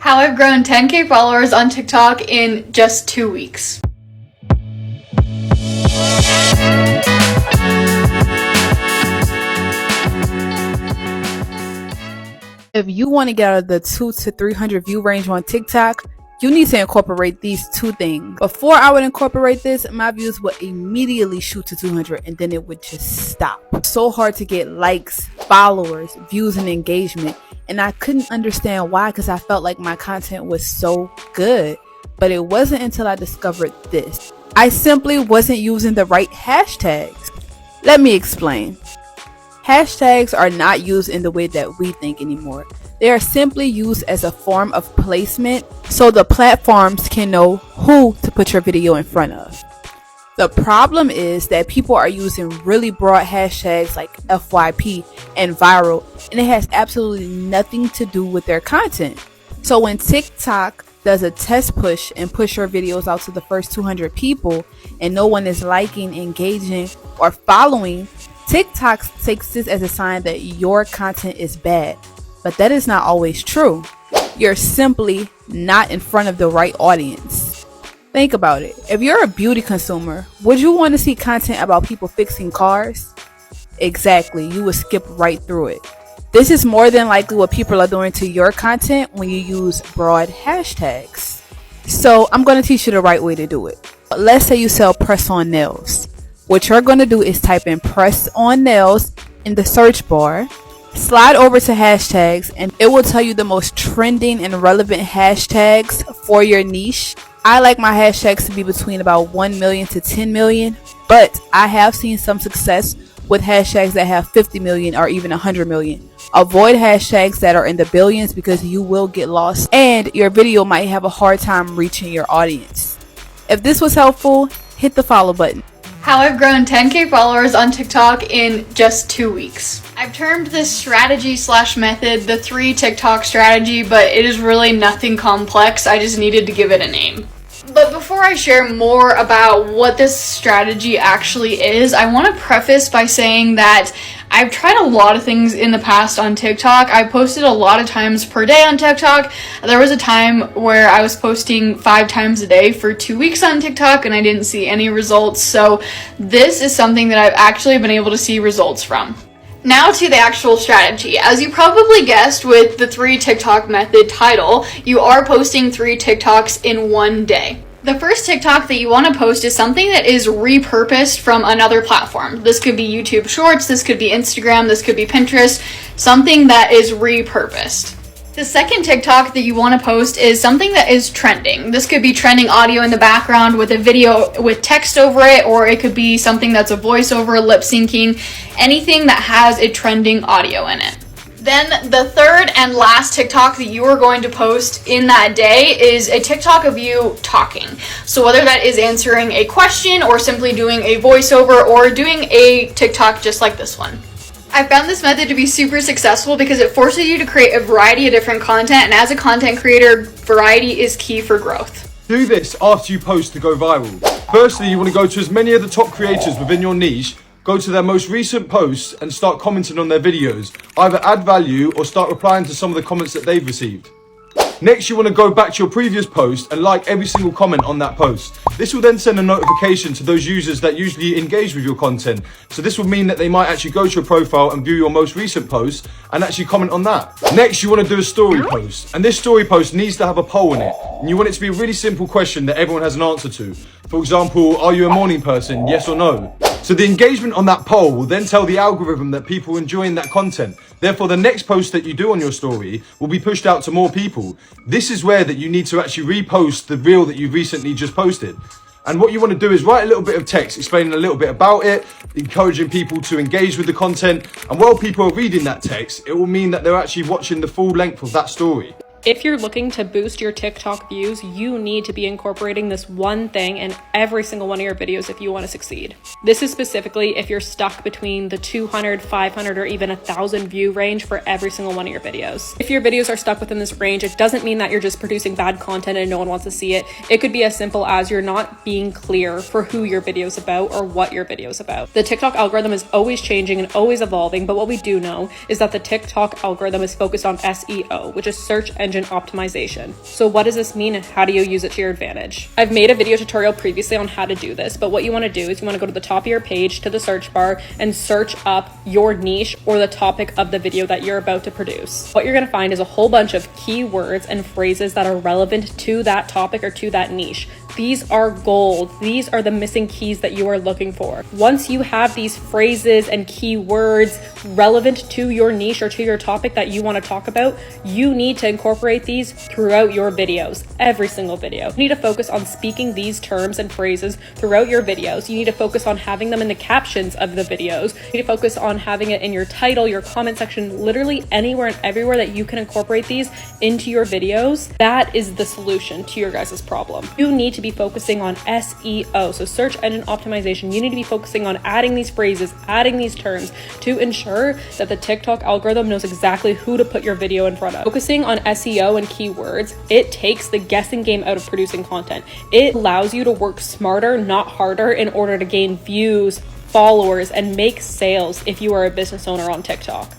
How I've grown 10K followers on TikTok in just 2 weeks. If you want to get out of the 200 to 300 view range on TikTok, you need to incorporate these two things. Before I would incorporate this, my views would immediately shoot to 200 and then it would just stop. So hard to get likes, followers, views, and engagement. And I couldn't understand why, because I felt like my content was so good. But it wasn't until I discovered this. I simply wasn't using the right hashtags. Let me explain. Hashtags are not used in the way that we think anymore. They are simply used as a form of placement so the platforms can know who to put your video in front of. The problem is that people are using really broad hashtags like FYP and viral, and it has absolutely nothing to do with their content. So when TikTok does a test push and push your videos out to the first 200 people and no one is liking, engaging, or following, TikTok takes this as a sign that your content is bad. But that is not always true. You're simply not in front of the right audience. Think about it. If you're a beauty consumer, would you want to see content about people fixing cars? Exactly, you would skip right through it. This is more than likely what people are doing to your content when you use broad hashtags. So I'm going to teach you the right way to do it. Let's say you sell press-on nails. What you're going to do is type in press-on nails in the search bar. Slide over to hashtags and it will tell you the most trending and relevant hashtags for your niche. I like my hashtags to be between about 1 million to 10 million, but I have seen some success with hashtags that have 50 million or even 100 million. Avoid hashtags that are in the billions because you will get lost and your video might have a hard time reaching your audience. If this was helpful, hit the follow button. How I've grown 10K followers on TikTok in just 2 weeks. I've termed this strategy/method the 3 TikTok strategy, but it is really nothing complex. I just needed to give it a name. But before I share more about what this strategy actually is, I want to preface by saying that I've tried a lot of things in the past on TikTok. I posted a lot of times per day on TikTok. There was a time where I was posting 5 times a day for 2 weeks on TikTok and I didn't see any results. So this is something that I've actually been able to see results from. Now to the actual strategy. As you probably guessed with the 3 TikTok method title, you are posting 3 TikToks in one day. The first TikTok that you want to post is something that is repurposed from another platform. This could be YouTube Shorts, this could be Instagram, this could be Pinterest, something that is repurposed. The second TikTok that you want to post is something that is trending. This could be trending audio in the background with a video with text over it, or it could be something that's a voiceover, lip syncing, anything that has a trending audio in it. Then the third and last TikTok that you are going to post in that day is a TikTok of you talking. So whether that is answering a question or simply doing a voiceover or doing a TikTok just like this one. I found this method to be super successful because it forces you to create a variety of different content, and as a content creator, variety is key for growth. Do this after you post to go viral. Firstly, you want to go to as many of the top creators within your niche, go to their most recent posts and start commenting on their videos. Either add value or start replying to some of the comments that they've received. Next, you want to go back to your previous post and like every single comment on that post. This will then send a notification to those users that usually engage with your content. So this will mean that they might actually go to your profile and view your most recent post and actually comment on that. Next, you want to do a story post. And this story post needs to have a poll in it. And you want it to be a really simple question that everyone has an answer to. For example, are you a morning person? Yes or no? So the engagement on that poll will then tell the algorithm that people are enjoying that content. Therefore, the next post that you do on your story will be pushed out to more people. This is where that you need to actually repost the reel that you recently just posted. And what you want to do is write a little bit of text explaining a little bit about it, encouraging people to engage with the content. And while people are reading that text, it will mean that they're actually watching the full length of that story. If you're looking to boost your TikTok views, you need to be incorporating this one thing in every single one of your videos if you want to succeed. This is specifically if you're stuck between the 200, 500, or even 1,000 view range for every single one of your videos. If your videos are stuck within this range, it doesn't mean that you're just producing bad content and no one wants to see it. It could be as simple as you're not being clear for who your video is about or what your video is about. The TikTok algorithm is always changing and always evolving, but what we do know is that the TikTok algorithm is focused on SEO, which is search engine engine optimization. So what does this mean and how do you use it to your advantage? I've made a video tutorial previously on how to do this, but what you want to do is you want to go to the top of your page to the search bar and search up your niche or the topic of the video that you're about to produce. What you're going to find is a whole bunch of keywords and phrases that are relevant to that topic or to that niche. These are gold. These are the missing keys that you are looking for. Once you have these phrases and keywords relevant to your niche or to your topic that you want to talk about, you need to incorporate these throughout your videos, every single video. You need to focus on speaking these terms and phrases throughout your videos. You need to focus on having them in the captions of the videos. You need to focus on having it in your title, your comment section, literally anywhere and everywhere that you can incorporate these into your videos. That is the solution to your guys' problem. You need to be focusing on SEO, so search engine optimization. You need to be focusing on adding these phrases, adding these terms to ensure that the TikTok algorithm knows exactly who to put your video in front of. Focusing on SEO and keywords, it takes the guessing game out of producing content. It allows you to work smarter, not harder, in order to gain views, followers, and make sales if you are a business owner on TikTok.